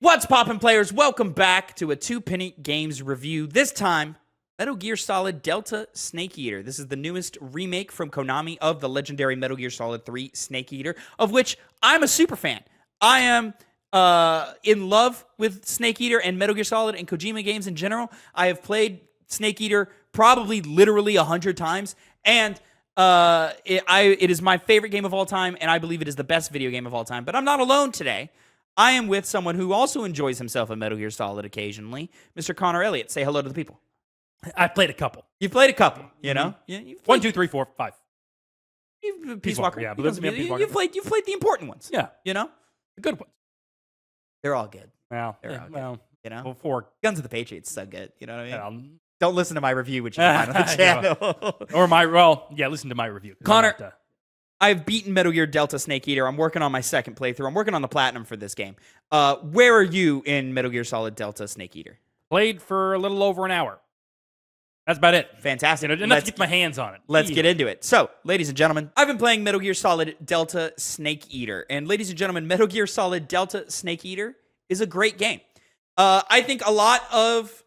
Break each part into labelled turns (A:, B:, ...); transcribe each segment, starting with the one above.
A: What's poppin', players? Welcome back to a Two-Penny Games review. This time, Metal Gear Solid Delta Snake Eater. This is the newest remake from Konami of the legendary Metal Gear Solid 3 Snake Eater, of which I'm a super fan. I am in love with Snake Eater and Metal Gear Solid and Kojima games in general. I have played Snake Eater probably literally 100 times, and it is my favorite game of all time, and I believe it is the best video game of all time. But I'm not alone today. I am with someone who also enjoys himself a Metal Gear Solid occasionally, Mr. Connor Elliott. Say hello to the people.
B: I've played a couple.
A: You've played a couple, you know?
B: Mm-hmm.
A: You've played,
B: 1, 2, 3, 4, 5.
A: Peace Walker.
B: Yeah, but
A: You've played the important ones.
B: Yeah.
A: You know?
B: The good ones.
A: They're all good.
B: Well,
A: They're all good. You know?
B: Well, 4.
A: Guns of the Patriots, so good. You know what I mean?
B: Yeah,
A: Don't listen to my review, which you can find on the channel.
B: Or listen to my review.
A: Connor, I've beaten Metal Gear Delta Snake Eater. I'm working on my second playthrough. I'm working on the platinum for this game. Where are you in Metal Gear Solid Delta Snake Eater?
B: Played for a little over an hour. That's about it.
A: Fantastic.
B: Enough to get my hands on it.
A: Let's get into it. So, ladies and gentlemen, I've been playing Metal Gear Solid Delta Snake Eater. And ladies and gentlemen, Metal Gear Solid Delta Snake Eater is a great game. I think a lot of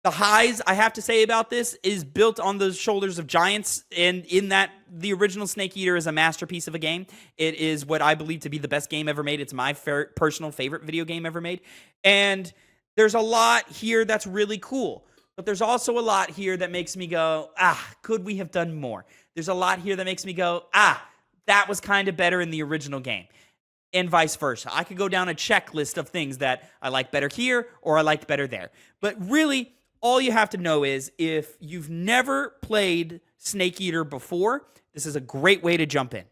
A: the highs I have to say about this is built on the shoulders of giants, and in that the original Snake Eater is a masterpiece of a game. It is what I believe to be the best game ever made. It's my personal favorite video game ever made. And there's a lot here that's really cool. But there's also a lot here that makes me go, could we have done more? There's a lot here that makes me go, that was kind of better in the original game. And vice versa. I could go down a checklist of things that I like better here or I liked better there. But really, all you have to know is if you've never played Snake Eater before, this is a great way to jump in.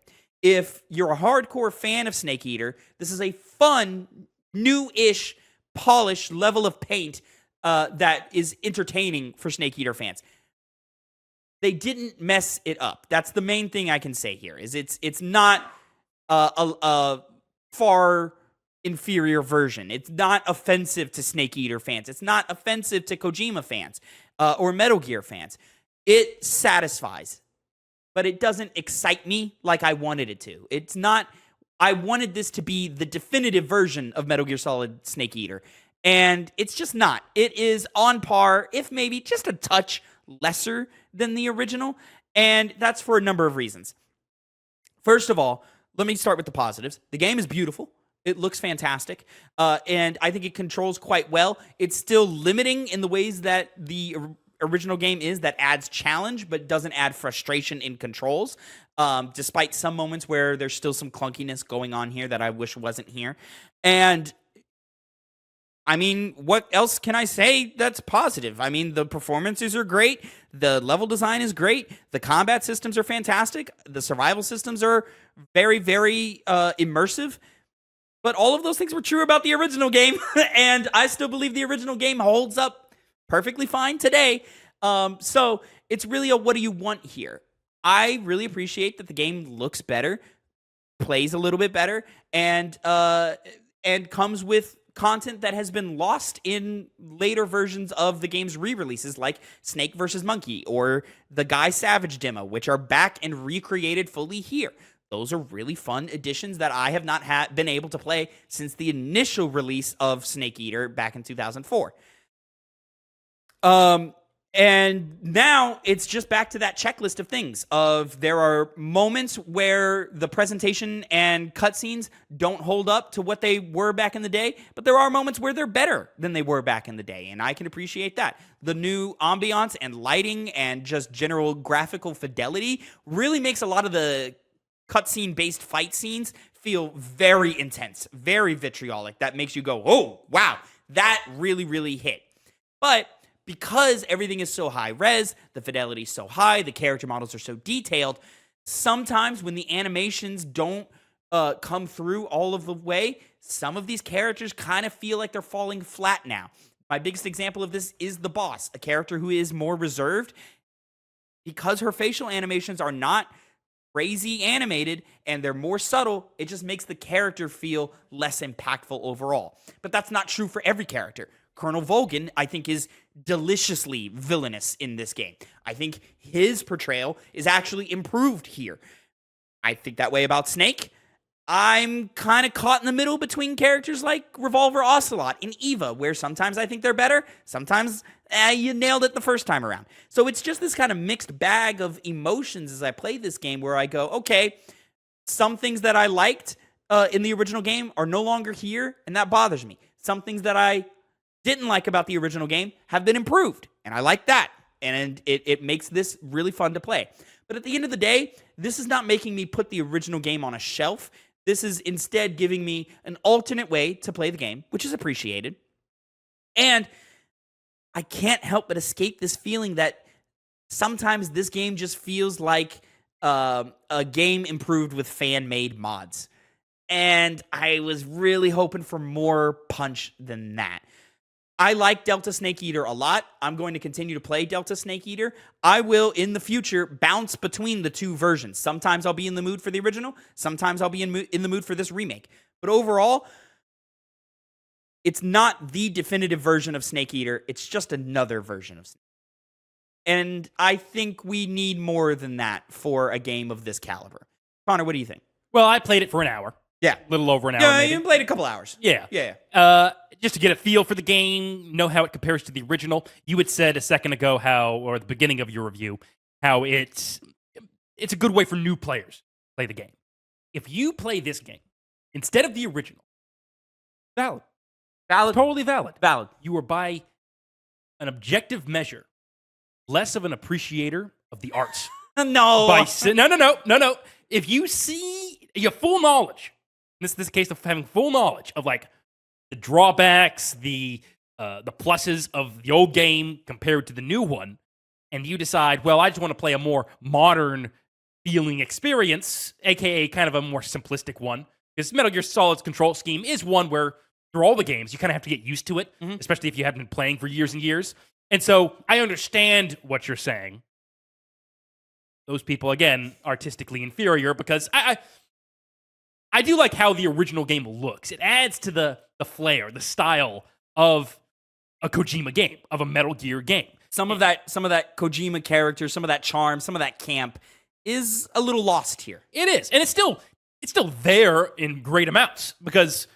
A: If you're a hardcore fan of Snake Eater, this is a fun, new-ish, polished level of paint that is entertaining for Snake Eater fans. They didn't mess it up. That's the main thing I can say here. Is it's not a far inferior version. It's not offensive to Snake Eater fans. It's not offensive to Kojima fans or Metal Gear fans. It satisfies, but it doesn't excite me like I wanted it to. It's not. I wanted this to be the definitive version of Metal Gear Solid Snake Eater, and it's just not. It is on par, if maybe just a touch lesser than the original, and that's for a number of reasons. First of all, let me start with the positives. The game is beautiful. It looks fantastic, and I think it controls quite well. It's still limiting in the ways that the original game is, that adds challenge, but doesn't add frustration in controls, despite some moments where there's still some clunkiness going on here that I wish wasn't here. And I mean, what else can I say that's positive? I mean, the performances are great. The level design is great. The combat systems are fantastic. The survival systems are very, very immersive. But all of those things were true about the original game, and I still believe the original game holds up perfectly fine today. So it's really a what do you want here? I really appreciate that the game looks better, plays a little bit better, and comes with content that has been lost in later versions of the game's re-releases, like Snake vs. Monkey or the Guy Savage demo, which are back and recreated fully here. Those are really fun additions that I have not been able to play since the initial release of Snake Eater back in 2004. And now it's just back to that checklist of things of there are moments where the presentation and cutscenes don't hold up to what they were back in the day, but there are moments where they're better than they were back in the day, and I can appreciate that. The new ambiance and lighting and just general graphical fidelity really makes a lot of the cutscene-based fight scenes feel very intense, very vitriolic. That makes you go, oh, wow, that really, really hit. But because everything is so high res, the fidelity is so high, the character models are so detailed, sometimes when the animations don't come through all of the way, some of these characters kind of feel like they're falling flat now. My biggest example of this is the boss, a character who is more reserved. Because her facial animations are not crazy animated and they're more subtle, it just makes the character feel less impactful overall. But that's not true for every character. Colonel Volgin, I think, is deliciously villainous in this game. I think his portrayal is actually improved here. I think that way about Snake. I'm kind of caught in the middle between characters like Revolver Ocelot and Eva, where sometimes I think they're better, sometimes you nailed it the first time around. So it's just this kind of mixed bag of emotions as I play this game where I go, okay, some things that I liked in the original game are no longer here, and that bothers me. Some things that I didn't like about the original game have been improved, and I like that. And it makes this really fun to play. But at the end of the day, this is not making me put the original game on a shelf. This is instead giving me an alternate way to play the game, which is appreciated. And I can't help but escape this feeling that sometimes this game just feels like a game improved with fan-made mods. And I was really hoping for more punch than that. I like Delta Snake Eater a lot. I'm going to continue to play Delta Snake Eater. I will, in the future, bounce between the two versions. Sometimes I'll be in the mood for the original. Sometimes I'll be in the mood for this remake. But overall, it's not the definitive version of Snake Eater. It's just another version of Snake Eater. And I think we need more than that for a game of this caliber. Connor, what do you think?
B: Well, I played it for an hour.
A: Yeah.
B: A little over an hour.
A: Yeah,
B: maybe.
A: you played a couple hours.
B: Yeah.
A: Yeah.
B: Just to get a feel for the game, know how it compares to the original. You had said a second ago or at the beginning of your review, how it's a good way for new players to play the game. If you play this game instead of the original, valid. Totally valid.
A: Valid.
B: You are by an objective measure less of an appreciator of the arts.
A: No.
B: No. If you see your full knowledge, this is a case of having full knowledge of like the drawbacks, the pluses of the old game compared to the new one, and you decide, well, I just want to play a more modern feeling experience, aka kind of a more simplistic one, because Metal Gear Solid's control scheme is one where through all the games you kind of have to get used to it, especially if you haven't been playing for years and years. And so I understand what you're saying. Those people, again, artistically inferior, because I do like how the original game looks. It adds to the flair, the style of a Kojima game, of a Metal Gear game.
A: Some of that Kojima character, some of that charm, some of that camp is a little lost here.
B: It is, and it's still there in great amounts, because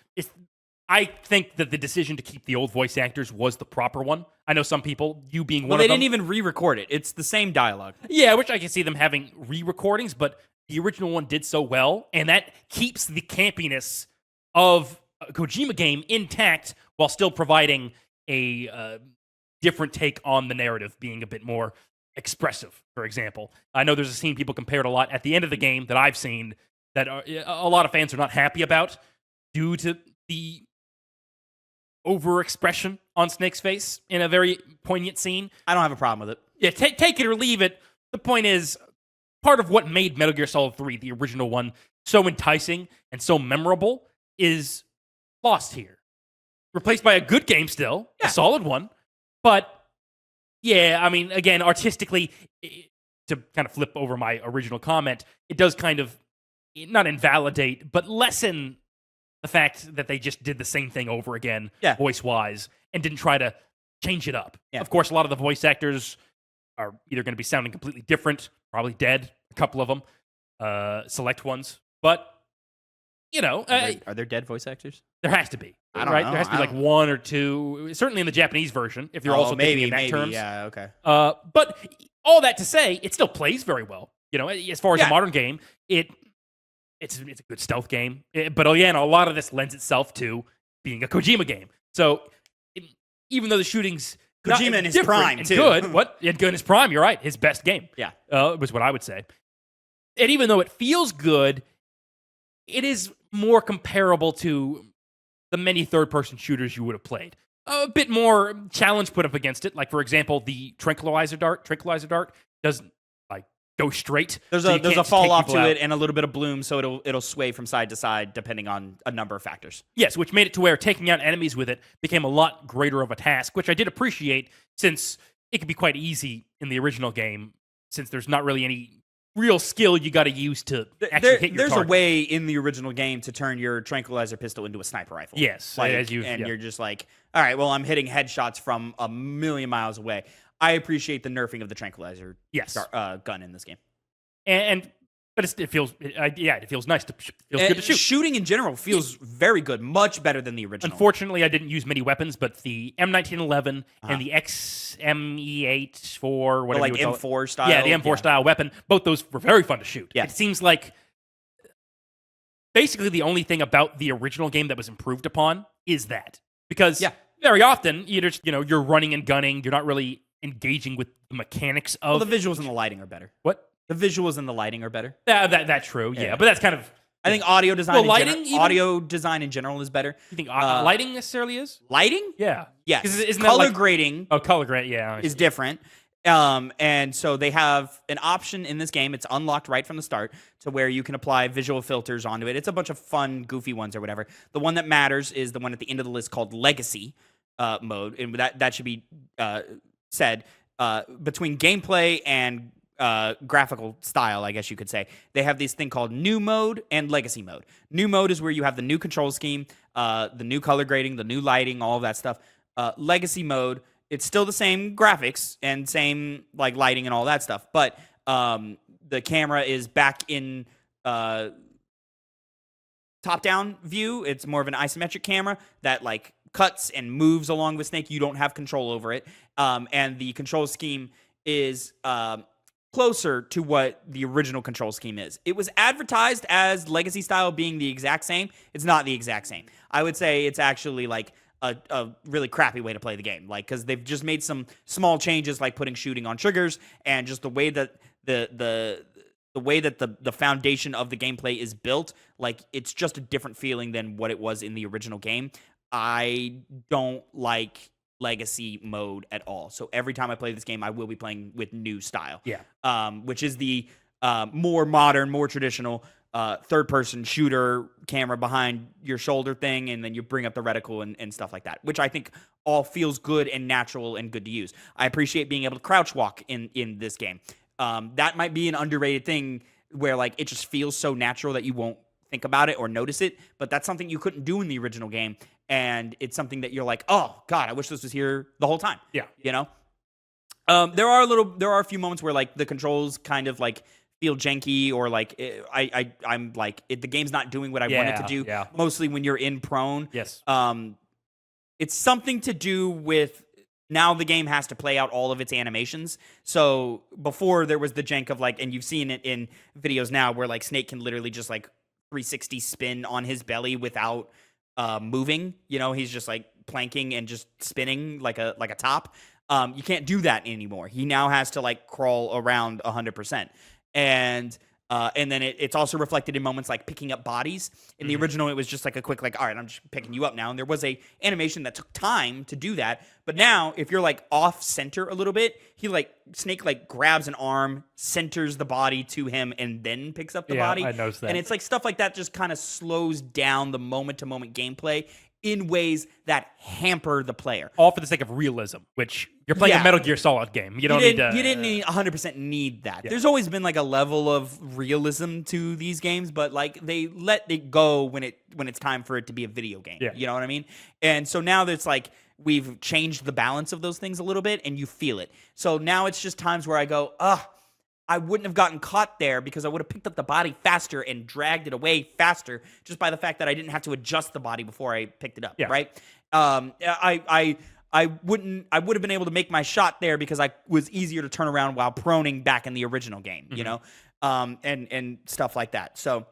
B: I think that the decision to keep the old voice actors was the proper one. I know some people, you being one of them.
A: Well, they didn't even re-record it. It's the same dialogue.
B: Yeah, which I can see them having re-recordings, but the original one did so well, and that keeps the campiness of a Kojima game intact while still providing a different take on the narrative, being a bit more expressive, for example. I know there's a scene people compared a lot at the end of the game that I've seen that a lot of fans are not happy about due to the overexpression on Snake's face in a very poignant scene.
A: I don't have a problem with it.
B: Yeah, take it or leave it. The point is, part of what made Metal Gear Solid 3, the original one, so enticing and so memorable is lost here. Replaced by a good game still, a solid one. But, yeah, I mean, again, artistically, to kind of flip over my original comment, it does kind of, not invalidate, but lessen the fact that they just did the same thing over again, voice-wise, and didn't try to change it up. Yeah. Of course, a lot of the voice actors are either going to be sounding completely different, probably dead, a couple of them, select ones. But, you know...
A: Are there dead voice actors?
B: There has to be.
A: I don't know.
B: There has to be like one or two, certainly in the Japanese version, if you're also thinking in that terms.
A: Yeah, okay.
B: But all that to say, it still plays very well. You know, as far as a modern game, it's a good stealth game. But again, a lot of this lends itself to being a Kojima game. So even though the shooting's
A: Kojima in his prime,
B: and
A: too.
B: Good in his prime, you're right. His best game.
A: Yeah.
B: Was what I would say. And even though it feels good, it is more comparable to the many third-person shooters you would have played. A bit more challenge put up against it. Like, for example, the tranquilizer dart doesn't go straight.
A: There's a fall off to it and a little bit of bloom, so it'll sway from side to side depending on a number of factors.
B: Yes, which made it to where taking out enemies with it became a lot greater of a task, which I did appreciate, since it could be quite easy in the original game, since there's not really any real skill you got to use to actually hit your
A: There's
B: target.
A: a way in the original game to turn your tranquilizer pistol into a sniper rifle.
B: Yes,
A: you're just like, all right, well, I'm hitting headshots from a million miles away. I appreciate the nerfing of the tranquilizer gun in this game.
B: And But it feels nice to feels good to shoot.
A: Shooting in general feels very good, much better than the original.
B: Unfortunately, I didn't use many weapons, but the M1911 and the XME8 for whatever
A: like
B: you would call
A: M4
B: it.
A: style.
B: Yeah, the M4 style weapon. Both those were very fun to shoot.
A: Yeah.
B: It seems like basically the only thing about the original game that was improved upon is that. Because very often you're running and gunning, you're not really engaging with the mechanics of
A: Well, the visuals and the lighting are better.
B: What?
A: The visuals and the lighting are better.
B: That's true. Yeah, but that's kind of.
A: I think audio design.
B: Well, lighting even?
A: Audio design in general is better.
B: You think lighting necessarily is?
A: Lighting?
B: Yeah.
A: Yes.
B: Isn't
A: color
B: that like,
A: grading?
B: Oh, color grade. Yeah,
A: is different. And so they have an option in this game. It's unlocked right from the start to where you can apply visual filters onto it. It's a bunch of fun, goofy ones or whatever. The one that matters is the one at the end of the list called Legacy mode, and that should be said between gameplay and graphical style, I guess you could say. They have this thing called new mode and legacy mode. New mode is where you have the new control scheme, the new color grading, the new lighting, all of that stuff. Legacy mode, it's still the same graphics and same like lighting and all that stuff, but the camera is back in top-down view. It's more of an isometric camera that like cuts and moves along with Snake. You don't have control over it, and the control scheme is closer to what the original control scheme is. It was advertised as legacy style being the exact same. It's not the exact same. I would say it's actually like a really crappy way to play the game, like because they've just made some small changes, like putting shooting on triggers and just the way that the way that the foundation of the gameplay is built. Like it's just a different feeling than what it was in the original game. I don't like legacy mode at all. So every time I play this game, I will be playing with new style.
B: Yeah.
A: Which is the more modern, more traditional third-person shooter camera behind your shoulder thing, and then you bring up the reticle and stuff like that, which I think all feels good and natural and good to use. I appreciate being able to crouch walk in this game. That might be an underrated thing where like it just feels so natural that you won't think about it or notice it, but that's something you couldn't do in the original game, and it's something that you're like, oh god, I wish this was here the whole time.
B: Yeah.
A: You know? There are a few moments where like the controls kind of like feel janky, or like I'm like the game's not doing what I want it to do.
B: Yeah.
A: Mostly when you're in prone.
B: Yes.
A: It's something to do with now the game has to play out all of its animations. So before there was the jank of like, and you've seen it in videos now where like Snake can literally just like 360 spin on his belly without moving. You know, he's just like planking and just spinning like a top. You can't do that anymore. He now has to like crawl around 100%. And then it's also reflected in moments like picking up bodies. In the original, it was just like a quick, like, all right, I'm just picking you up now. And there was a animation that took time to do that. But now, if you're like off center a little bit, Snake like grabs an arm, centers the body to him, and then picks up the body.
B: I noticed that.
A: And it's like stuff like that just kind of slows down the moment-to-moment gameplay in ways that hamper the player.
B: All for the sake of realism, which you're playing a Metal Gear Solid game. You
A: didn't 100% need that.
B: Yeah.
A: There's always been like a level of realism to these games, but like they let it go when it's time for it to be a video game.
B: Yeah.
A: You know what I mean? And so now it's like we've changed the balance of those things a little bit, and you feel it. So now it's just times where I go, I wouldn't have gotten caught there because I would have picked up the body faster and dragged it away faster just by the fact that I didn't have to adjust the body before I picked it up, right? I would have been able to make my shot there because I was easier to turn around while proning back in the original game, you know, and stuff like that. So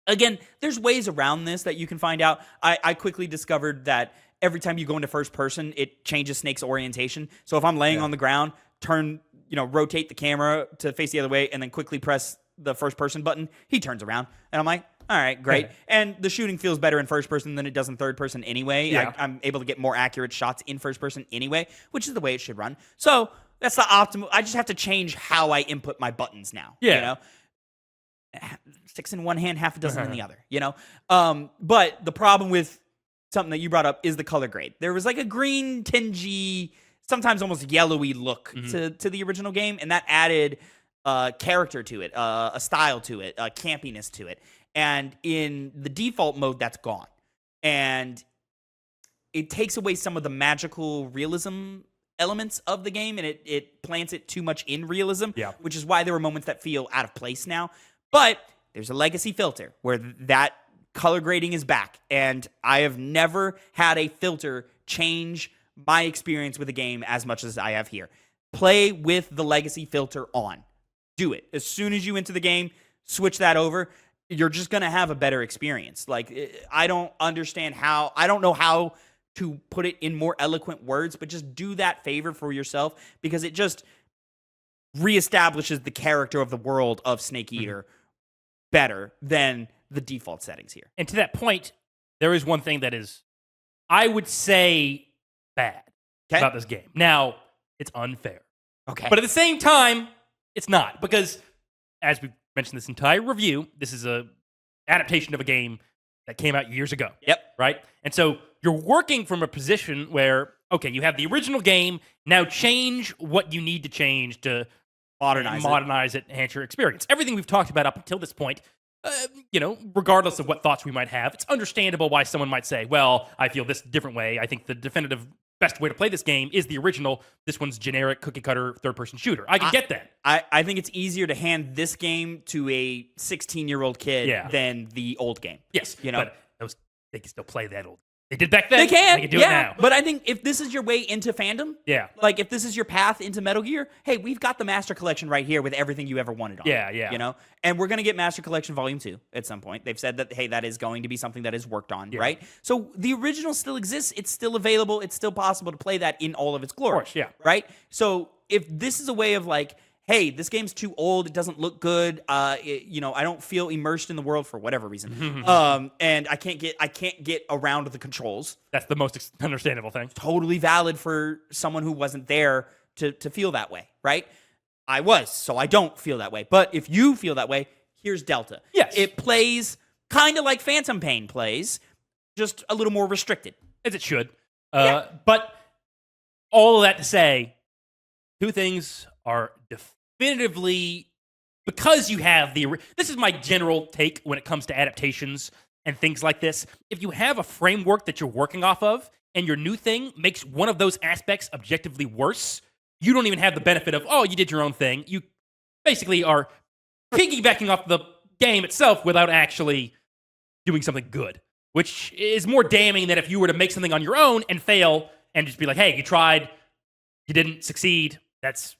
A: again, there's ways around this that you can find out. I quickly discovered that every time you go into first person, it changes Snake's orientation. So if I'm laying on the ground, rotate the camera to face the other way, and then quickly press the first person button, he turns around, and I'm like, all right, great. And the shooting feels better in first person than it does in third person anyway.
B: Yeah.
A: I'm able to get more accurate shots in first person anyway, which is the way it should run. So that's the optimal. I just have to change how I input my buttons now.
B: Yeah.
A: You know? 6 in one hand, half a dozen in the other, you know? But the problem with something that you brought up is the color grade. There was like a green, tingy, sometimes almost yellowy look to the original game, and that added character to it, a style to it, a campiness to it. And in the default mode, that's gone. And it takes away some of the magical realism elements of the game, and it plants it too much in realism, which is why there were moments that feel out of place now. But there's a legacy filter where that color grading is back, and I have never had a filter change my experience with a game as much as I have here. Play with the legacy filter on. Do it. As soon as you enter the game, switch that over. You're just going to have a better experience. Like, I don't understand how, I don't know how to put it in more eloquent words, but just do that favor for yourself, because it just reestablishes the character of the world of Snake Eater better than the default settings here.
B: And to that point, there is one thing that is, I would say, bad about this game. Now, it's unfair.
A: Okay.
B: But at the same time, it's not. Because, as we mentioned this entire review, this is a adaptation of a game that came out years ago.
A: Yep.
B: Right? And so you're working from a position where, okay, you have the original game, now change what you need to change to modernize it, enhance your experience. Everything we've talked about up until this point, regardless of what thoughts we might have, it's understandable why someone might say, well, I feel this different way. I think the definitive best way to play this game is the original. This one's generic, cookie-cutter, third-person shooter. I can get that.
A: I think it's easier to hand this game to a 16-year-old kid than the old game.
B: Yes,
A: but
B: they can still play that old. They did back then.
A: They can.
B: They can do it now.
A: But I think if this is your way into fandom, like if this is your path into Metal Gear, hey, we've got the Master Collection right here with everything you ever wanted on it.
B: Yeah.
A: And we're going to get Master Collection Volume 2 at some point. They've said that, hey, that is going to be something that is worked on, right? So the original still exists. It's still available. It's still possible to play that in all of its glory.
B: Of course,
A: Right? So if this is a way of like, hey, this game's too old, it doesn't look good, I don't feel immersed in the world for whatever reason, and I can't get around the controls.
B: That's the most understandable thing.
A: Totally valid for someone who wasn't there to feel that way, right? I was, so I don't feel that way. But if you feel that way, here's Delta.
B: Yes.
A: It plays kind of like Phantom Pain plays, just a little more restricted.
B: As it should. But all of that to say, two things are definitively, because you have this is my general take when it comes to adaptations and things like this. If you have a framework that you're working off of and your new thing makes one of those aspects objectively worse, you don't even have the benefit of, oh, you did your own thing. You basically are piggybacking off the game itself without actually doing something good, which is more damning than if you were to make something on your own and fail and just be like, hey, you tried, you didn't succeed. That's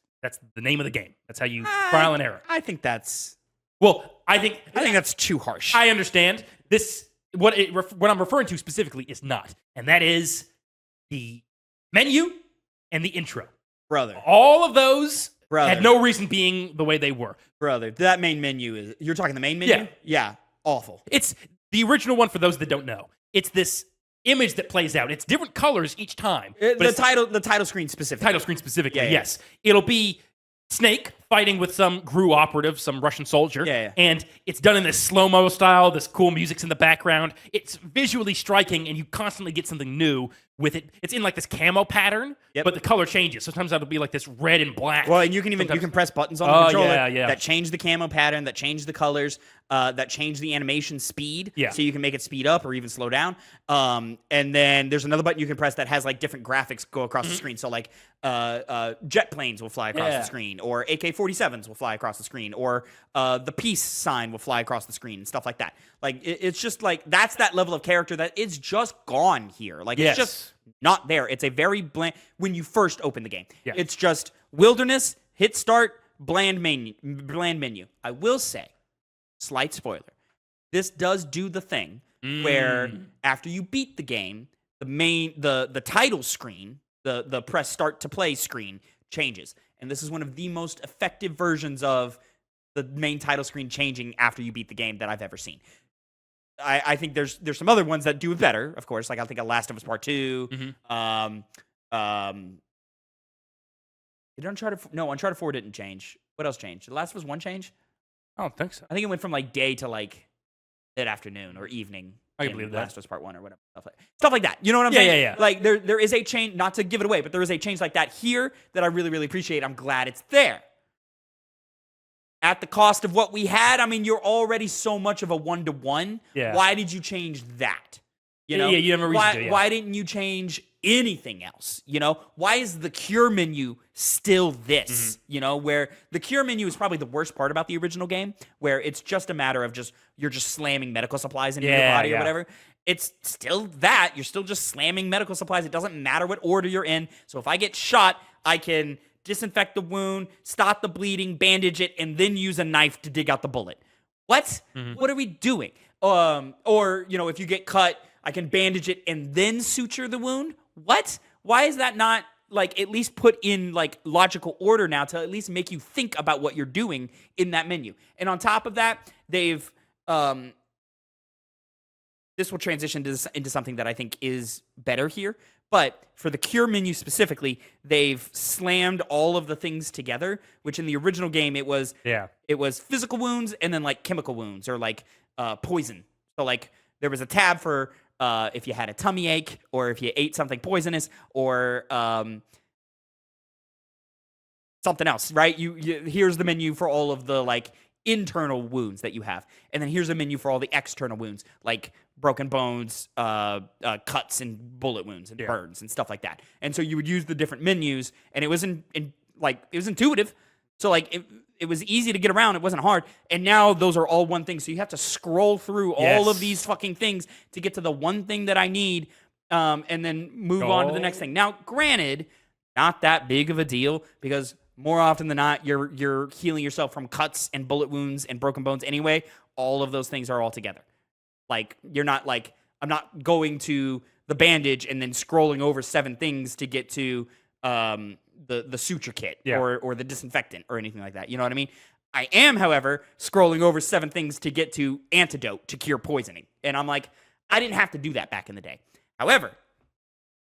B: the name of the game. That's how you trial and error.
A: I think that's...
B: Well, I think
A: that's too harsh.
B: I understand. What I'm referring to specifically is not. And that is the menu and the intro.
A: Brother.
B: All of those had no reason being the way they were.
A: Brother, that main menu is... You're talking the main menu? Yeah. Awful.
B: It's the original one for those that don't know. It's this image that plays out. It's different colors each time.
A: The title screen specifically.
B: Title screen specifically, yes. It'll be Snake fighting with some GRU operative, some Russian soldier. And it's done in this slow-mo style. This cool music's in the background. It's visually striking, and you constantly get something new with it. It's in like this camo pattern, but the color changes. Sometimes that'll be like this red and black.
A: Well, and you can press buttons on the controller that change the camo pattern, that change the colors, that change the animation speed. So you can make it speed up or even slow down. And then there's another button you can press that has like different graphics go across the screen. So like jet planes will fly across the screen, or AK-47s will fly across the screen, or the peace sign will fly across the screen and stuff like that. Like it's just like that's that level of character that is just gone here. Like it's just not there. It's a very bland when you first open the game. It's just wilderness, hit start, bland menu. I will say, slight spoiler, this does do the thing where after you beat the game, the title screen, the press start to play screen changes. And this is one of the most effective versions of the main title screen changing after you beat the game that I've ever seen. I think there's some other ones that do it better, of course. Like I think of Last of Us Part 2. Did Uncharted 4 didn't change. What else changed? Did Last of Us 1 change?
B: I don't think so.
A: I think it went from like day to like mid-afternoon or evening.
B: I can believe that.
A: Last of Us Part 1 or whatever. Stuff like that. You know what I'm saying?
B: Yeah.
A: Like there is a change, not to give it away, but there is a change like that here that I really, really appreciate. I'm glad it's there. At the cost of what we had, I mean, you're already so much of a one-to-one. Why did you change that? You know?
B: You have a reason to.
A: Why didn't you change anything else? You know, why is the cure menu still this? You know, where the cure menu is probably the worst part about the original game, where it's just a matter of you're just slamming medical supplies into your body or whatever. It's still that. You're still just slamming medical supplies. It doesn't matter what order you're in. So if I get shot, I can disinfect the wound, stop the bleeding, bandage it, and then use a knife to dig out the bullet. What? What are we doing? Or, you know, if you get cut, I can bandage it and then suture the wound. What? Why is that not, like, at least put in, like, logical order now to at least make you think about what you're doing in that menu? And on top of that, they've... this will transition into something that I think is better here. But for the cure menu specifically, they've slammed all of the things together, which in the original game, it was physical wounds and then, like, chemical wounds or, like, poison. So, like, there was a tab for if you had a tummy ache or if you ate something poisonous or something else, right? Here's the menu for all of the, like, internal wounds that you have. And then here's a menu for all the external wounds, like broken bones, cuts and bullet wounds and burns and stuff like that. And so you would use the different menus, and it was it was intuitive. So, like, it was easy to get around. It wasn't hard. And now those are all one thing. So you have to scroll through all of these fucking things to get to the one thing that I need, and then move on to the next thing. Now, granted, not that big of a deal, because more often than not, you're healing yourself from cuts and bullet wounds and broken bones anyway. All of those things are all together. Like, you're not like, I'm not going to the bandage and then scrolling over 7 things to get to the suture kit or the disinfectant or anything like that. You know what I mean? I am, however, scrolling over 7 things to get to antidote to cure poisoning. And I'm like, I didn't have to do that back in the day. However,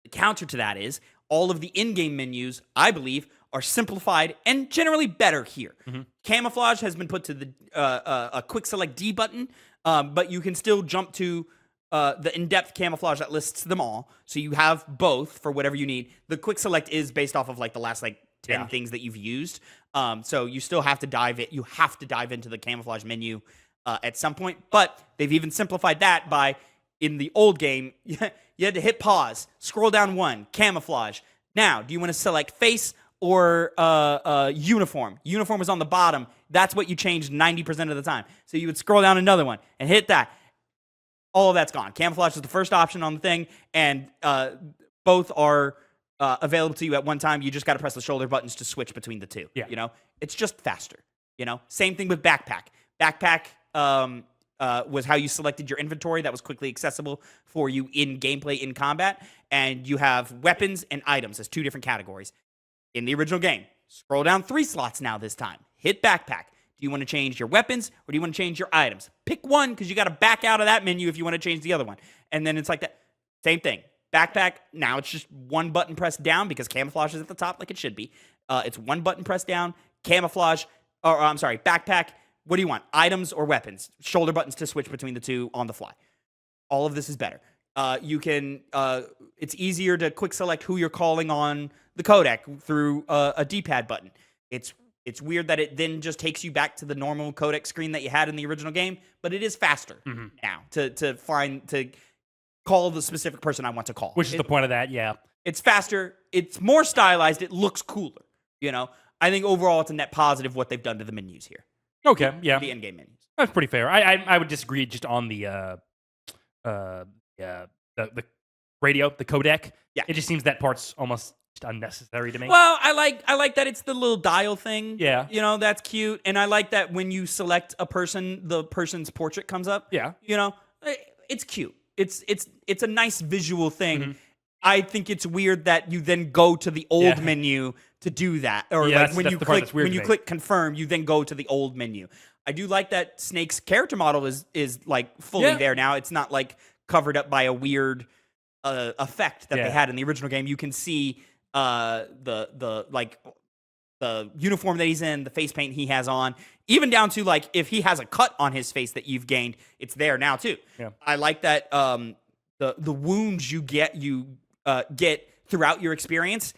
A: the counter to that is all of the in-game menus, I believe, are simplified and generally better here. Camouflage has been put to the a quick select D button, but you can still jump to the in-depth camouflage that lists them all. So you have both for whatever you need. The quick select is based off of, like, the last, like, 10 things that you've used. So you still have to dive it. You have to dive into the camouflage menu at some point. But they've even simplified that by, in the old game, you had to hit pause, scroll down 1, camouflage. Now, do you want to select face or uniform? Uniform was on the bottom. That's what you changed 90% of the time. So you would scroll down another one and hit that. All of that's gone. Camouflage is the first option on the thing, and both are available to you at one time. You just got to press the shoulder buttons to switch between the two. You know, it's just faster. You know, same thing with backpack. Backpack was how you selected your inventory. That was quickly accessible for you in gameplay, in combat. And you have weapons and items as 2 different categories. In the original game, scroll down 3 slots now this time. Hit backpack. Do you want to change your weapons or do you want to change your items? Pick one, because you got to back out of that menu if you want to change the other one. And then it's like that. Same thing. Backpack, now it's just 1 button pressed down because camouflage is at the top like it should be. It's 1 button pressed down. Camouflage, backpack. What do you want? Items or weapons? Shoulder buttons to switch between the 2 on the fly. All of this is better. You can, it's easier to quick select who you're calling on the codec through a D-pad button. It's weird that it then just takes you back to the normal codec screen that you had in the original game, but it is faster now to call the specific person I want to call.
B: Which is the point of that,
A: It's faster. It's more stylized. It looks cooler. You know, I think overall it's a net positive what they've done to the menus here.
B: Okay,
A: The in-game menus.
B: That's pretty fair. I would disagree just on the radio, the codec.
A: Yeah.
B: It just seems that part's almost unnecessary to me.
A: Well, I like that it's the little dial thing.
B: Yeah.
A: You know, that's cute. And I like that when you select a person, the person's portrait comes up.
B: Yeah.
A: You know, it's cute. It's a nice visual thing. I think it's weird that you then go to the old menu to do that. Or like when you click confirm, you then go to the old menu. I do like that Snake's character model is like fully there now. It's not like covered up by a weird effect that they had in the original game. You can see the uniform that he's in, the face paint he has on, even down to like if he has a cut on his face that you've gained, it's there now too. Yeah. I like that the wounds you get throughout your experience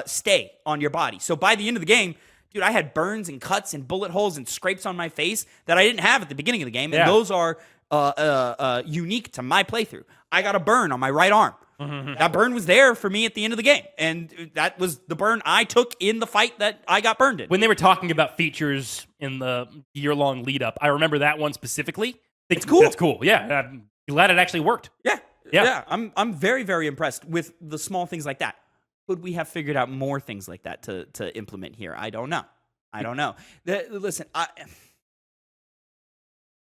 A: stay on your body. So by the end of the game, dude, I had burns and cuts and bullet holes and scrapes on my face that I didn't have at the beginning of the game, and those are unique to my playthrough. I got a burn on my right arm.
B: Mm-hmm.
A: That burn was there for me at the end of the game, and that was the burn I took in the fight that I got burned in.
B: When they were talking about features in the year-long lead-up, I remember that one specifically.
A: It's cool.
B: That's cool. Yeah, I'm glad it actually worked.
A: Yeah. I'm very, very impressed with the small things like that. Could we have figured out more things like that to implement here? I don't know. Listen,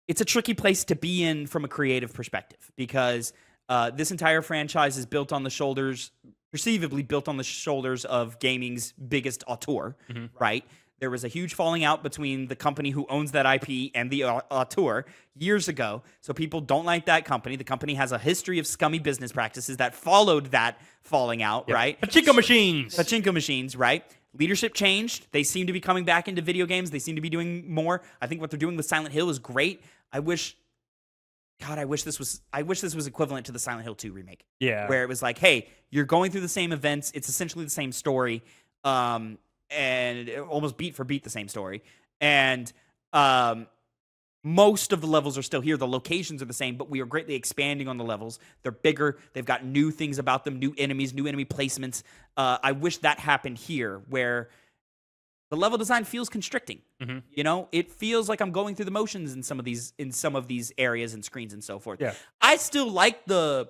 A: it's a tricky place to be in from a creative perspective because this entire franchise is built on the shoulders, perceivably built on the shoulders of gaming's biggest auteur, right? There was a huge falling out between the company who owns that IP and the auteur years ago. So people don't like that company. The company has a history of scummy business practices that followed that falling out, right?
B: Pachinko machines,
A: right? Leadership changed. They seem to be coming back into video games. They seem to be doing more. I think what they're doing with Silent Hill is great. I wish this was equivalent to the Silent Hill 2 remake.
B: Yeah.
A: Where it was like, hey, you're going through the same events. It's essentially the same story. And almost beat for beat the same story. And most of the levels are still here. The locations are the same, but we are greatly expanding on the levels. They're bigger. They've got new things about them, new enemies, new enemy placements. I wish that happened here, where the level design feels constricting.
B: Mm-hmm.
A: You know, it feels like I'm going through the motions in some of these areas and screens and so forth.
B: Yeah.
A: I still like the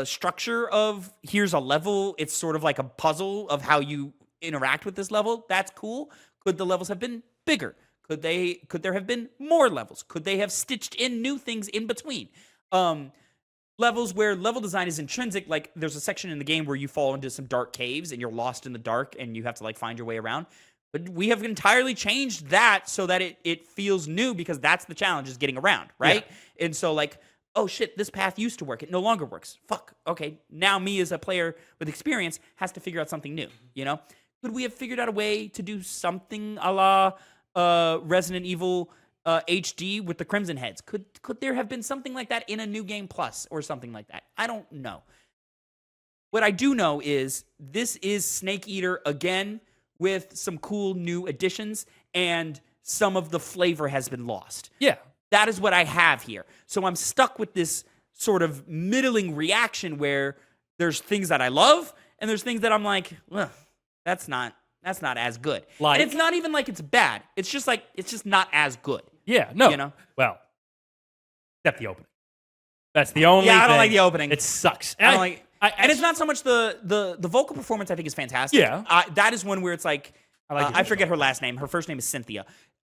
A: structure of here's a level. It's sort of like a puzzle of how you interact with this level. That's cool. Could the levels have been bigger? Could there have been more levels? Could they have stitched in new things in between? Levels where level design is intrinsic, like there's a section in the game where you fall into some dark caves and you're lost in the dark and you have to like find your way around. But we have entirely changed that so that it feels new because that's the challenge, is getting around, right? Yeah. And so like, oh shit, this path used to work. It no longer works. Fuck. Okay, now me as a player with experience has to figure out something new, you know? Could we have figured out a way to do something a la Resident Evil HD with the Crimson Heads? Could there have been something like that in a New Game Plus or something like that? I don't know. What I do know is this is Snake Eater again with some cool new additions, and some of the flavor has been lost.
B: Yeah.
A: That is what I have here. So I'm stuck with this sort of middling reaction where there's things that I love, and there's things that I'm like, ugh. That's not as good.
B: Like,
A: and it's not even like it's bad. It's just not as good.
B: Yeah, no.
A: You know?
B: Well, except the opening. That's the only thing.
A: I don't like the opening.
B: It sucks.
A: And it's not so much the vocal performance I think is fantastic.
B: Yeah.
A: That is one where it's like, I forget her last name. Her first name is Cynthia.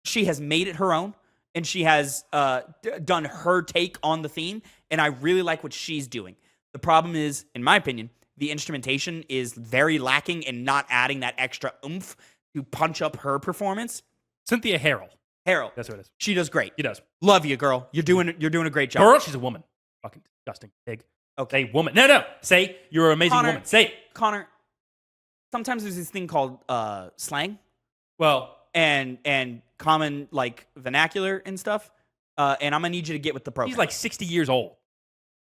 A: She has made it her own, and she has done her take on the theme, and I really like what she's doing. The problem is, in my opinion, the instrumentation is very lacking and not adding that extra oomph to punch up her performance.
B: Cynthia Harrell.
A: That's
B: what it is.
A: She does great.
B: She does.
A: Love you, girl. You're doing a great job.
B: Girl, she's a woman. Fucking disgusting pig.
A: Okay.
B: Say woman. No. Say you're an amazing woman. Say it.
A: Connor, sometimes there's this thing called slang.
B: Well,
A: and common like vernacular and stuff. And I'm gonna need you to get with the program.
B: He's like 60 years old.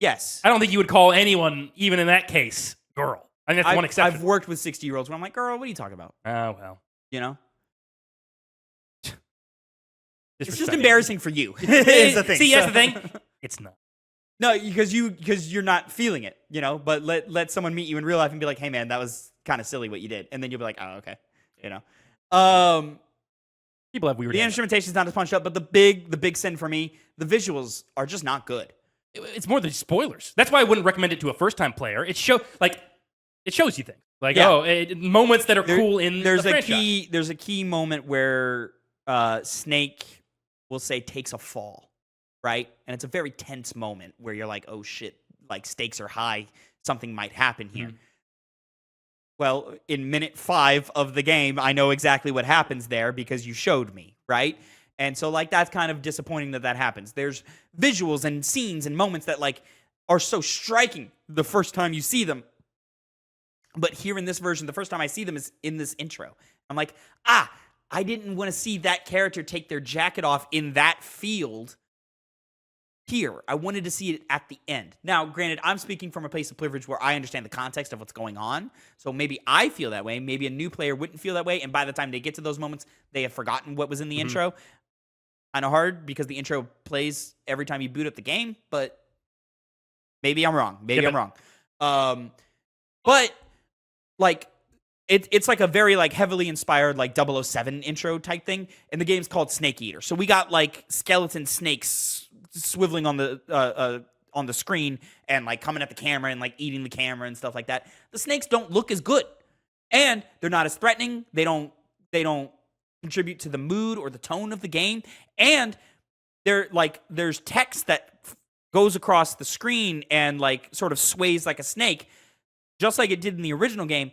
A: Yes.
B: I don't think you would call anyone, even in that case, girl. I think that's one exception.
A: I've worked with 60-year-olds where I'm like, girl, what are you talking about?
B: Oh, well.
A: You know? It's just embarrassing for you. Is the thing.
B: See, that's the thing. It's not.
A: No, because you're not feeling it, you know? But let someone meet you in real life and be like, hey, man, that was kind of silly what you did. And then you'll be like, oh, okay. You know?
B: People have weird.
A: The instrumentation's not as punched up, but the big sin for me, the visuals are just not good.
B: It's more than spoilers. That's why I wouldn't recommend it to a first-time player. It shows you things. Like, moments that are cool in the franchise.
A: There's a key moment where Snake, we'll say, takes a fall, right? And it's a very tense moment where you're like, oh, shit, like, stakes are high. Something might happen here. Mm-hmm. Well, in minute 5 of the game, I know exactly what happens there because you showed me, right? And so, like, that's kind of disappointing that happens. There's visuals and scenes and moments that, like, are so striking the first time you see them. But here in this version, the first time I see them is in this intro. I'm like, I didn't want to see that character take their jacket off in that field here. I wanted to see it at the end. Now, granted, I'm speaking from a place of privilege where I understand the context of what's going on. So maybe I feel that way. Maybe a new player wouldn't feel that way. And by the time they get to those moments, they have forgotten what was in the intro. kind of hard because the intro plays every time you boot up the game, but maybe I'm wrong. Maybe I'm wrong. But like it's like a very like heavily inspired like 007 intro type thing, and the game's called Snake Eater. So we got like skeleton snakes swiveling on the screen and like coming at the camera and like eating the camera and stuff like that. The snakes don't look as good, and they're not as threatening. They don't contribute to the mood or the tone of the game, and they're like there's text that goes across the screen and like sort of sways like a snake, just like it did in the original game.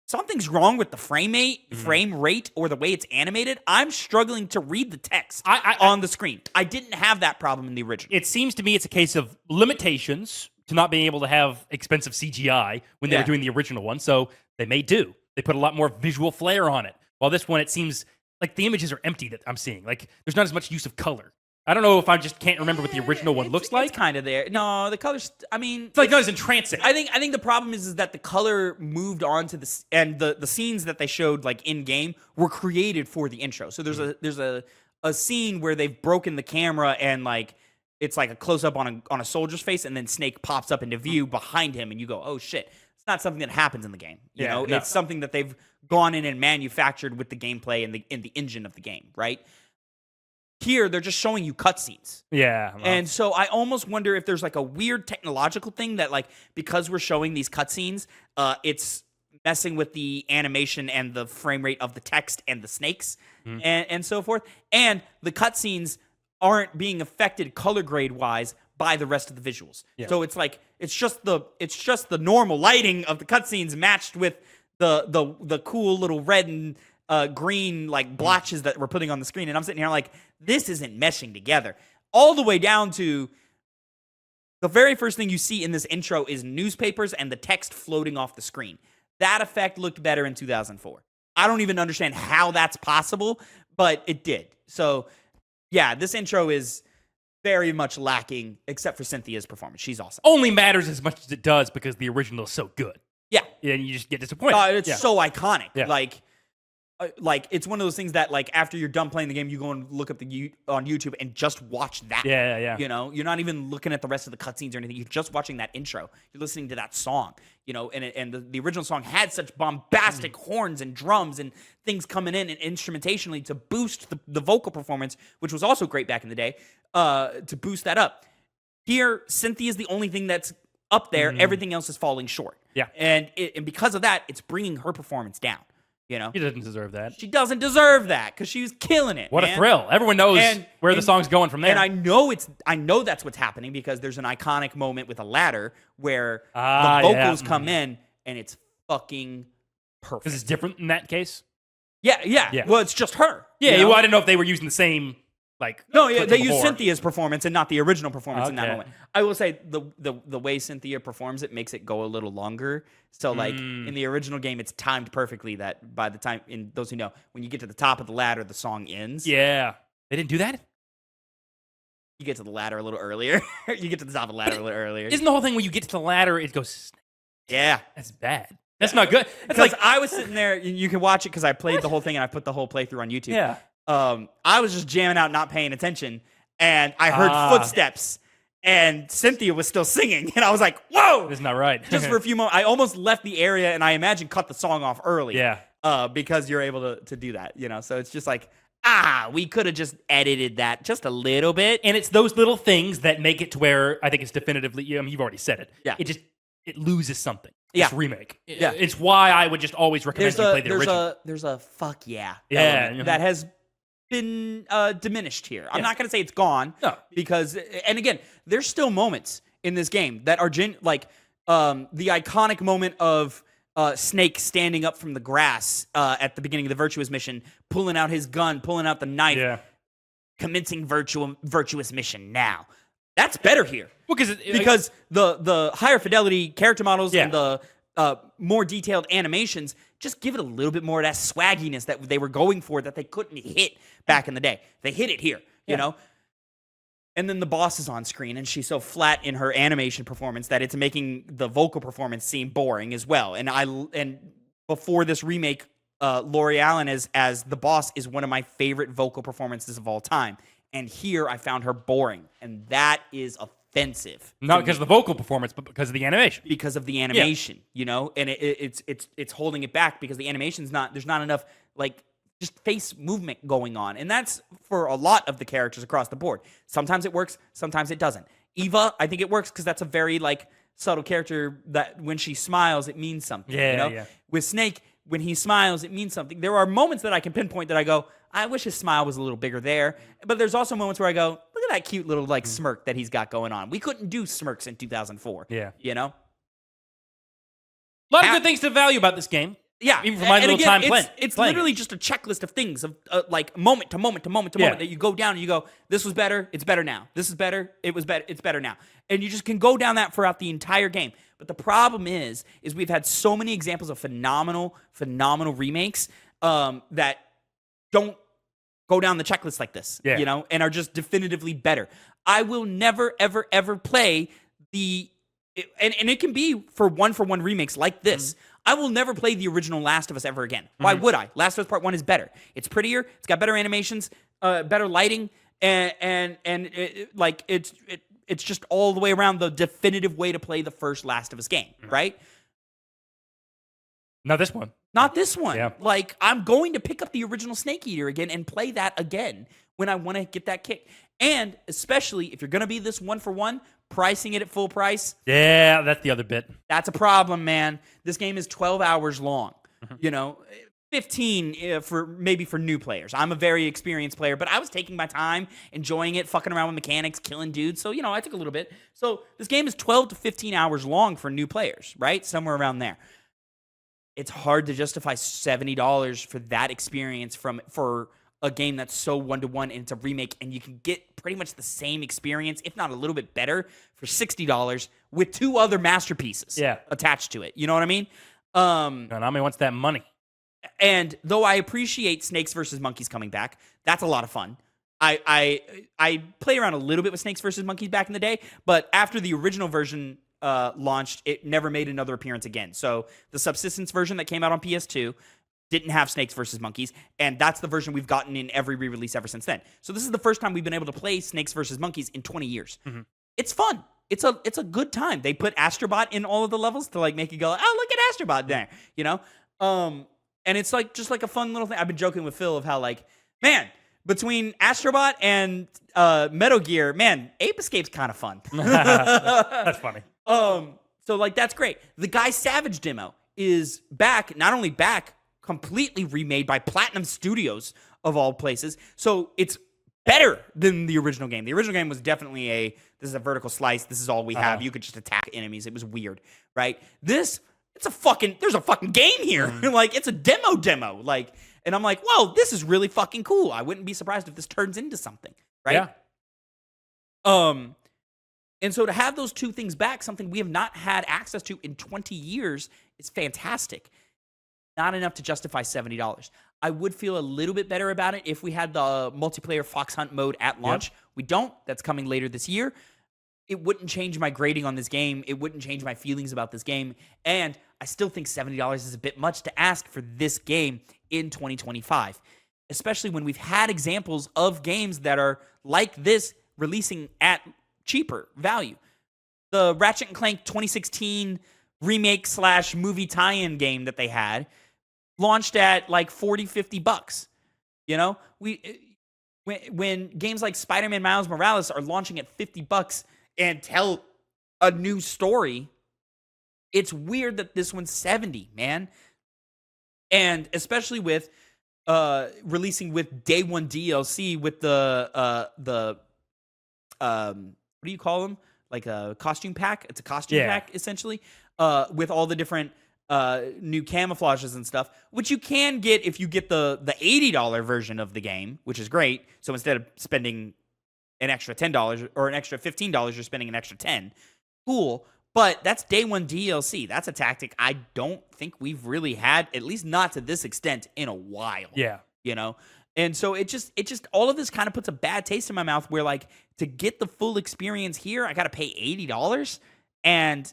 A: Something's wrong with the frame rate, or the way it's animated. I'm struggling to read the text on the screen. I didn't have that problem in the original.
B: It seems to me it's a case of limitations to not being able to have expensive CGI when they were doing the original one, so they may do. They put a lot more visual flair on it. While this one, it seems like the images are empty that I'm seeing. Like, there's not as much use of color. I don't know if I just can't remember what the original one looks like.
A: It's kind of there. No, the colors. I mean,
B: it's like not as entrancing.
A: I think the problem is that the color moved on to the and the scenes that they showed like in game were created for the intro. So there's a scene where they've broken the camera and like it's like a close up on a soldier's face, and then Snake pops up into view behind him, and you go, oh shit. It's not something that happens in the game. You know, it's something that they've gone in and manufactured with the gameplay and in the engine of the game, right? Here, they're just showing you cutscenes.
B: Yeah.
A: Well. And so I almost wonder if there's like a weird technological thing that like, because we're showing these cutscenes, it's messing with the animation and the frame rate of the text and the snakes and so forth. And the cutscenes aren't being affected color grade wise by the rest of the visuals. Yeah. So it's like, it's just the normal lighting of the cutscenes matched with the cool little red and green like blotches that we're putting on the screen, and I'm sitting here like, this isn't meshing together. All the way down to the very first thing you see in this intro is newspapers and the text floating off the screen. That effect looked better in 2004. I don't even understand how that's possible, but it did. So yeah, this intro is very much lacking, except for Cynthia's performance. She's awesome.
B: Only matters as much as it does because the original is so good.
A: Yeah.
B: And you just get disappointed.
A: It's so iconic. Yeah. Like it's one of those things that like after you're done playing the game, you go and look up on YouTube and just watch that.
B: Yeah.
A: You know, you're not even looking at the rest of the cutscenes or anything. You're just watching that intro. You're listening to that song. You know, and the original song had such bombastic horns and drums and things coming in and instrumentationally to boost the vocal performance, which was also great back in the day. To boost that up. Here, Cynthia is the only thing that's up there. Everything else is falling short.
B: Yeah,
A: and because of that, it's bringing her performance down. You know,
B: she doesn't deserve that.
A: She doesn't deserve that because she was killing it.
B: What a thrill! Everyone knows where the song's going from there.
A: And I know that's what's happening because there's an iconic moment with a ladder where the vocals come in and it's fucking perfect.
B: Because it's different in that case.
A: Yeah. Well, it's just her.
B: Yeah.
A: You know?
B: Well, I didn't know if they were using the same.
A: They use Cynthia's performance and not the original performance in that moment. I will say the way Cynthia performs it makes it go a little longer. So like in the original game, it's timed perfectly that by the time, in those who know, when you get to the top of the ladder, the song ends.
B: Yeah. They didn't do that?
A: You get to the ladder a little earlier. You get to the top of the ladder a little earlier.
B: Isn't the whole thing when you get to the ladder, it goes...
A: Yeah.
B: That's bad. That's not good. That's
A: like I was sitting there, you can watch it because I played the whole thing and I put the whole playthrough on YouTube.
B: Yeah.
A: I was just jamming out, not paying attention, and I heard footsteps, and Cynthia was still singing, and I was like, "Whoa,
B: that's not right."
A: Just for a few moments, I almost left the area, and I imagine cut the song off early.
B: Yeah,
A: because you're able to do that, you know. So it's just like, we could have just edited that just a little bit,
B: and it's those little things that make it to where I think it's definitively. I mean, you've already said it.
A: Yeah,
B: it loses something.
A: Yeah,
B: this remake.
A: Yeah,
B: it's why I would just always recommend you play the original.
A: There's a fuck yeah.
B: Yeah,
A: that has been diminished here. I'm not going to say it's gone because, and again, there's still moments in this game that are the iconic moment of Snake standing up from the grass at the beginning of the Virtuous mission, pulling out his gun, pulling out the knife, commencing virtuous mission now. That's better here.
B: Well,
A: because the higher fidelity character models and the more detailed animations just give it a little bit more of that swagginess that they were going for that they couldn't hit back in the day. They hit it here, you know? And then the boss is on screen, and she's so flat in her animation performance that it's making the vocal performance seem boring as well. And before this remake Lori Allen as the boss is one of my favorite vocal performances of all time. And here I found her boring, and that is offensive.
B: Not because of the vocal performance, but because of the animation.
A: Because of the animation, you know, and it's holding it back because the animation's not. There's not enough like just face movement going on, and that's for a lot of the characters across the board. Sometimes it works, sometimes it doesn't. Eva, I think it works because that's a very like subtle character that when she smiles, it means something.
B: Yeah,
A: you know?
B: yeah.
A: With Snake, when he smiles, it means something. There are moments that I can pinpoint that I go, I wish his smile was a little bigger there. But there's also moments where I go, look at that cute little like smirk that he's got going on. We couldn't do smirks in 2004.
B: Yeah.
A: You know?
B: A lot of good things to value about this game.
A: Yeah.
B: Even for my
A: and
B: little
A: again,
B: time
A: it's
B: playing
A: literally
B: it.
A: just a checklist of things of like moment to moment to moment to
B: Yeah.
A: moment that you go down and you go, this was better, it's better now. This is better, it was better, it's better now. And you just can go down that throughout the entire game. But the problem is we've had so many examples of phenomenal remakes that don't go down the checklist like this,
B: Yeah.
A: you know, and are just definitively better. I will never, ever, ever play and it can be for one remakes like this. I will never play the original Last of Us ever again. Why would I? Last of Us Part 1 is better. It's prettier. It's got better animations, better lighting, and it's just all the way around the definitive way to play the first Last of Us game, right?
B: Not this one.
A: Not this one.
B: Yeah.
A: Like, I'm going to pick up the original Snake Eater again and play that again when I want to get that kick. And especially if you're going to be this one-for-one, pricing it at full price.
B: Yeah, that's the other bit.
A: That's a problem, man. This game is 12 hours long. You know, 15 for new players. I'm a very experienced player, but I was taking my time, enjoying it, fucking around with mechanics, killing dudes. So, you know, I took a little bit. So this game is 12 to 15 hours long for new players, right? Somewhere around there. It's hard to justify $70 for that experience for a game that's so one-to-one and it's a remake, and you can get pretty much the same experience, if not a little bit better, for $60 with 2 other masterpieces attached to it. You know what I mean?
B: Konami wants that money.
A: And though I appreciate Snakes versus Monkeys coming back, that's a lot of fun. I played around a little bit with Snakes versus Monkeys back in the day, but after the original version launched, it never made another appearance again. So the Subsistence version that came out on PS2 didn't have Snakes versus Monkeys, and that's the version we've gotten in every re-release ever since then. So this is the first time we've been able to play Snakes versus Monkeys in 20 years. It's fun. It's a good time. They put Astrobot in all of the levels to like make you go, oh, look at Astrobot there, you know? And it's like just like a fun little thing. I've been joking with Phil of how like, man, between Astrobot and Metal Gear, man, Ape Escape's kind of fun.
B: That's funny.
A: So like that's great. The Guy Savage demo is back, not only back, completely remade by Platinum Studios of all places. So it's better than the original game. The original game was definitely this is a vertical slice. This is all we have. You could just attack enemies. It was weird, right? There's a fucking game here. Like it's a demo. Like, and I'm like, whoa, this is really fucking cool. I wouldn't be surprised if this turns into something, right?
B: Yeah.
A: And so to have those 2 things back, something we have not had access to in 20 years, is fantastic. Not enough to justify $70. I would feel a little bit better about it if we had the multiplayer Fox Hunt mode at launch. Yep. We don't. That's coming later this year. It wouldn't change my grading on this game. It wouldn't change my feelings about this game. And I still think $70 is a bit much to ask for this game in 2025, especially when we've had examples of games that are like this releasing at cheaper value. The Ratchet & Clank 2016 remake / movie tie-in game that they had launched at like $40-$50. You know, when games like Spider-Man Miles Morales are launching at $50 and tell a new story, it's weird that this one's $70, man. And especially with releasing with day 1 DLC with the what do you call them? Like a costume pack. It's a costume pack essentially, with all the different new camouflages and stuff, which you can get if you get the $80 version of the game, which is great. So instead of spending an extra $10 or an extra $15, you're spending an extra $10. Cool. But that's day 1 DLC. That's a tactic I don't think we've really had, at least not to this extent, in a while.
B: Yeah.
A: You know? And so it just all of this kind of puts a bad taste in my mouth where like to get the full experience here, I got to pay $80. And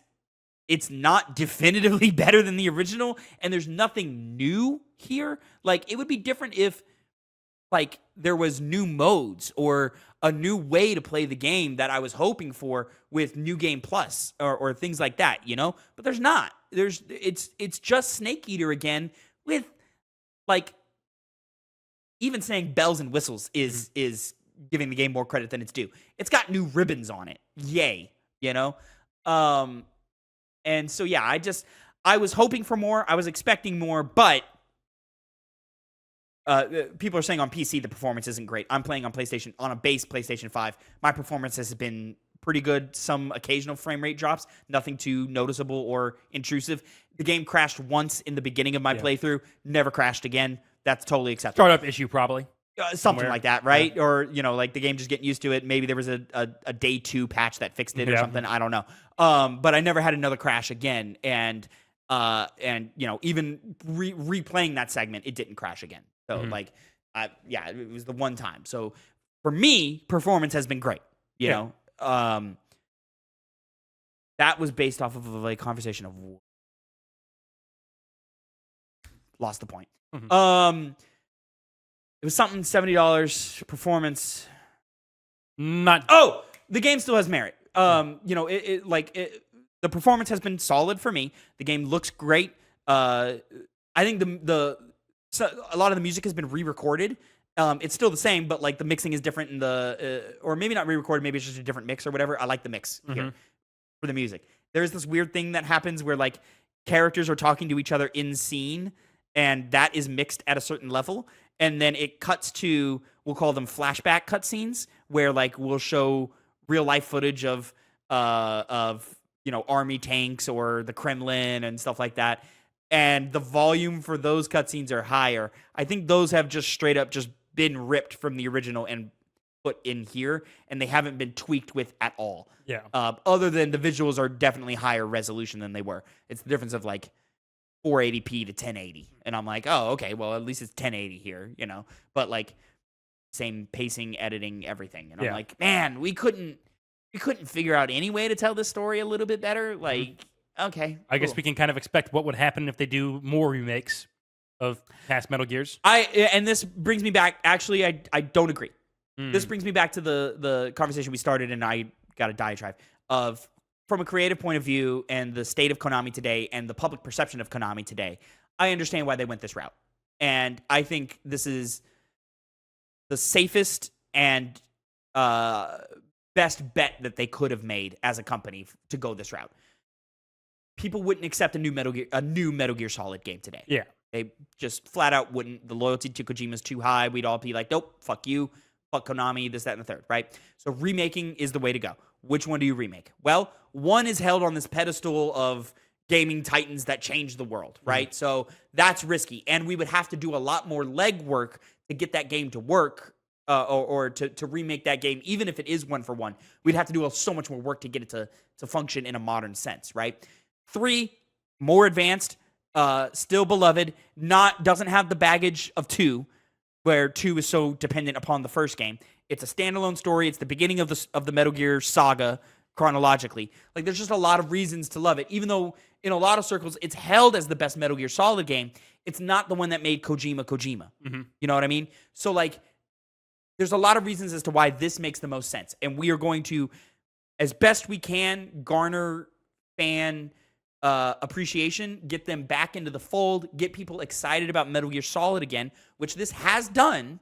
A: it's not definitively better than the original, and there's nothing new here. Like, it would be different if, like, there was new modes or a new way to play the game that I was hoping for with New Game Plus or things like that, you know? But there's not. It's just Snake Eater again with, like, even saying bells and whistles is giving the game more credit than it's due. It's got new ribbons on it. Yay, you know? And so, yeah, I was hoping for more. I was expecting more, but people are saying on PC the performance isn't great. I'm playing on PlayStation, on a base PlayStation 5. My performance has been pretty good. Some occasional frame rate drops, nothing too noticeable or intrusive. The game crashed once in the beginning of my playthrough, never crashed again. That's totally acceptable.
B: Startup issue, probably.
A: Something like that, right? Yeah. Or, you know, like the game just getting used to it. Maybe there was a day 2 patch that fixed it or something. I don't know. But I never had another crash again. And you know, even replaying that segment, it didn't crash again. So, like, yeah, it was the one time. So, for me, performance has been great. You know, that was based off of a conversation of lost the point. It was something $70 performance.
B: Not.
A: Oh, the game still has merit. You know, the performance has been solid for me. The game looks great. I think so a lot of the music has been re-recorded. It's still the same, but like the mixing is different in or maybe not re-recorded. Maybe it's just a different mix or whatever. I like the mix here for the music. There's this weird thing that happens where like characters are talking to each other in scene, and that is mixed at a certain level. And then it cuts to, we'll call them flashback cutscenes, where like we'll show real life footage of you know, army tanks or the Kremlin and stuff like that. And the volume for those cutscenes are higher. I think those have just straight up just been ripped from the original and put in here, and they haven't been tweaked with at all.
B: Yeah.
A: Other than the visuals are definitely higher resolution than they were. It's the difference of like 480p to 1080. And I'm like, oh, okay, well, at least it's 1080 here, you know? But like, same pacing, editing, everything. And I'm like, man, we couldn't figure out any way to tell this story a little bit better. Like, okay,
B: I guess we can kind of expect what would happen if they do more remakes of past Metal Gears.
A: And this brings me back. Actually, I don't agree. This brings me back to the conversation we started, and I got a diatribe of, from a creative point of view and the state of Konami today and the public perception of Konami today, I understand why they went this route. And I think this is the safest and best bet that they could have made as a company to go this route. People wouldn't accept a new Metal Gear Solid game today.
B: Yeah.
A: They just flat out wouldn't. The loyalty to Kojima's too high. We'd all be like, nope, fuck you, fuck Konami, this, that, and the third, right? So remaking is the way to go. Which one do you remake? Well, one is held on this pedestal of gaming titans that change the world, right? So that's risky. And we would have to do a lot more legwork to get that game to work or to remake that game, even if it is one for one. We'd have to do so much more work to get it to function in a modern sense, right? 3, more advanced, still beloved, doesn't have the baggage of 2, where 2 is so dependent upon the first game. It's a standalone story. It's the beginning of the Metal Gear saga chronologically. Like, there's just a lot of reasons to love it. Even though in a lot of circles it's held as the best Metal Gear Solid game, it's not the one that made Kojima. You know what I mean? So like, there's a lot of reasons as to why this makes the most sense. And we are going to, as best we can, garner fan appreciation, get them back into the fold, get people excited about Metal Gear Solid again, which this has done.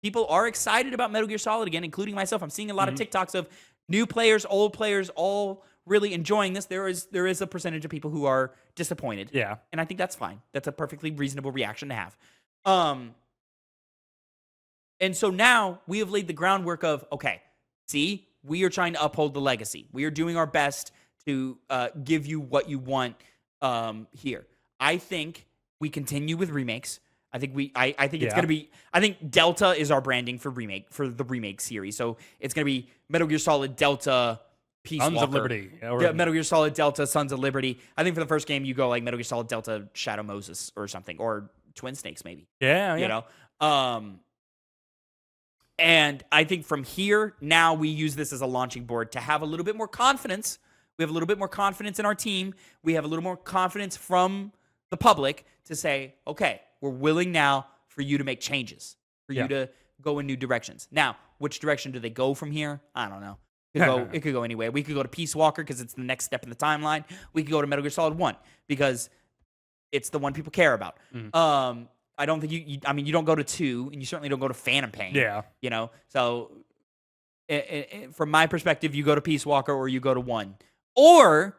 A: People are excited about Metal Gear Solid again, including myself. I'm seeing a lot of TikToks of new players, old players, all really enjoying this. There is a percentage of people who are disappointed.
B: Yeah.
A: And I think that's fine. That's a perfectly reasonable reaction to have. And so now we have laid the groundwork of, okay, see, we are trying to uphold the legacy. We are doing our best to give you what you want here. I think we continue with remakes. I think it's gonna be. I think Delta is our branding for the remake series. So it's gonna be Metal Gear Solid Delta Peace
B: Sons
A: Walker.
B: of Liberty.
A: Metal Gear Solid Delta Sons of Liberty. I think for the first game you go like Metal Gear Solid Delta Shadow Moses or something, or Twin Snakes maybe.
B: Yeah.
A: You know. And I think from here now we use this as a launching board to have a little bit more confidence We have a little bit more confidence in our team. We have a little more confidence from the public to say, okay, we're willing now for you to make changes, for you to go in new directions. Now, which direction do they go from here? I don't know. It could go anywhere. We could go to Peace Walker because it's the next step in the timeline. We could go to Metal Gear Solid 1 because it's the one people care about. I don't think you don't go to 2, and you certainly don't go to Phantom Pain.
B: Yeah.
A: You know, so from my perspective, you go to Peace Walker or you go to 1. Or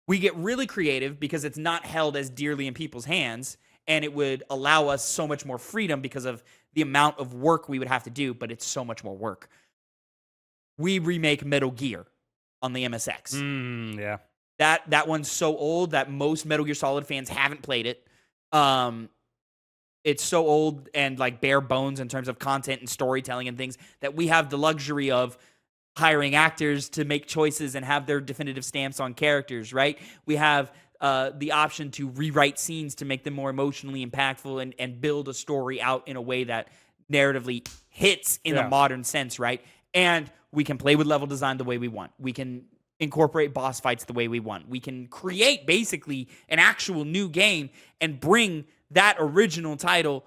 A: we get really creative because it's not held as dearly in people's hands, and it would allow us so much more freedom because of the amount of work we would have to do, but it's so much more work. We remake Metal Gear on the MSX.
B: Yeah.
A: That one's so old that most Metal Gear Solid fans haven't played it. It's so old and like bare bones in terms of content and storytelling and things that we have the luxury of hiring actors to make choices and have their definitive stamps on characters, right? We have the option to rewrite scenes to make them more emotionally impactful and build a story out in a way that narratively hits in the modern sense, right? And we can play with level design the way we want. We can incorporate boss fights the way we want. We can create basically an actual new game and bring that original title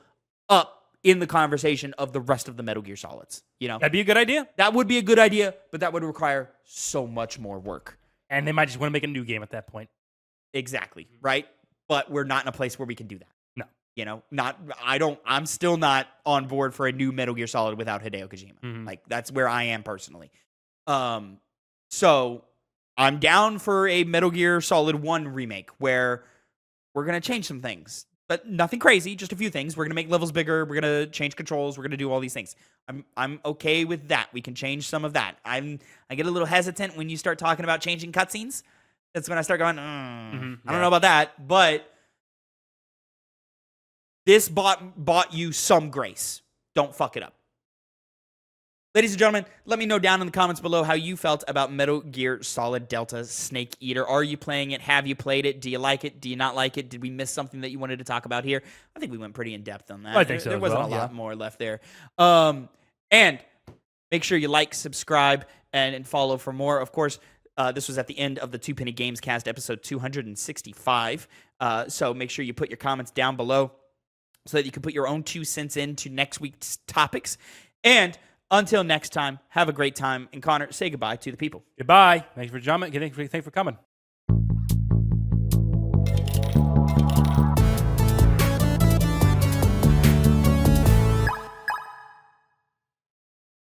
A: up in the conversation of the rest of the Metal Gear Solids. You know,
B: that'd be a good idea.
A: That would be a good idea, but that would require so much more work.
B: And they might just want to make a new game at that point.
A: Exactly, right? But we're not in a place where we can do that.
B: No.
A: You know, I'm still not on board for a new Metal Gear Solid without Hideo Kojima. Like, that's where I am personally. So I'm down for a Metal Gear Solid 1 remake where we're going to change some things. But nothing crazy, just a few things. We're going to make levels bigger. We're going to change controls. We're going to do all these things. I'm okay with that. We can change some of that. I get a little hesitant when you start talking about changing cutscenes. That's when I start going, I don't know about that. But this bought you some grace. Don't fuck it up. Ladies and gentlemen, let me know down in the comments below how you felt about Metal Gear Solid Delta Snake Eater. Are you playing it? Have you played it? Do you like it? Do you not like it? Did we miss something that you wanted to talk about here? I think we went pretty in-depth on that.
B: I think so.
A: There wasn't a lot more left there. And make sure you like, subscribe, and follow for more. Of course, this was at the end of the Two Penny Games cast, episode 265. So make sure you put your comments down below so that you can put your own 2 cents into next week's topics. And until next time, have a great time. And Connor, say goodbye to the people.
B: Goodbye. Thanks for coming.